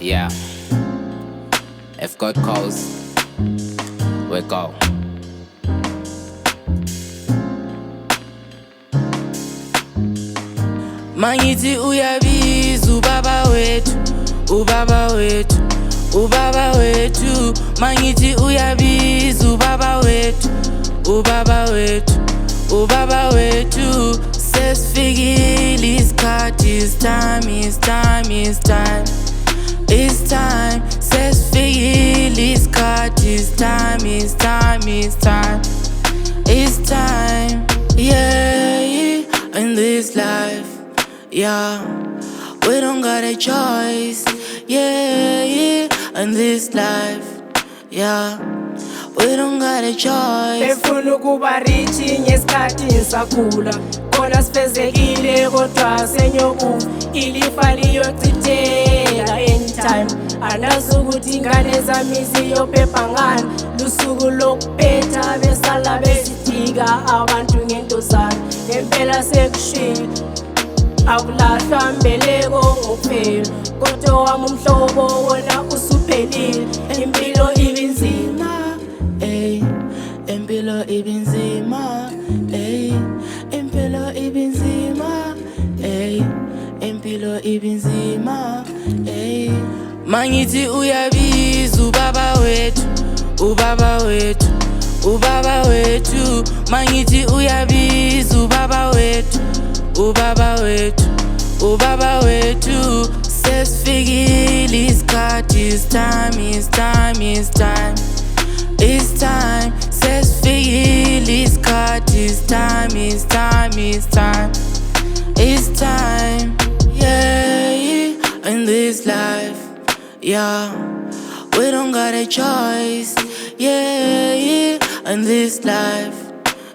Yeah, if God calls, we go. Mangithi uyabiza ubaba wethu, ubaba wethu, ubaba wethu. Mangithi uyabiza ubaba wethu, ubaba wethu, ubaba wethu. Sesifikile isikhathi, it's time, it's time, it's time. It's time, sesifikile isikhathi, it's time, it's time, it's time. It's time, yeah, in this life. Yeah, we don't got a choice. Yeah, in this life. Yeah, we don't got a choice. Befuna ukuba rich ngesikhathi ngisakhula, khona sifezekile kodwa senyokufa. Ilifa liyochitheka anytime. Anazi ukuthi ingane zami ziyophepha ngani. Lusuku lokuphetha besala besithika abantu ngentosana. Ngempela sekushilo akulahlwa mbeleko ngokuphela, kodwa wami umhlobo wona usuphelile. Impilo ibinzima, ey, impilo ibinzima, ey, impilo ibinzima, ey, impilo ibinzima, ey. Mangithi uyabiza ubaba wethu, ubaba wethu, ubaba wethu. Mangithi uyabiza ubaba wethu, ubaba wethu, ubaba wethu. Sesifikile isikhathi, it's time, it's time, it's time. It's time, sesifikile isikhathi, it's time, it's time, it's time. It's time, yeah, in this life. Yeah, we don't got a choice. Yeah, in this life.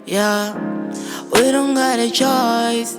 Yeah, we don't got a choice.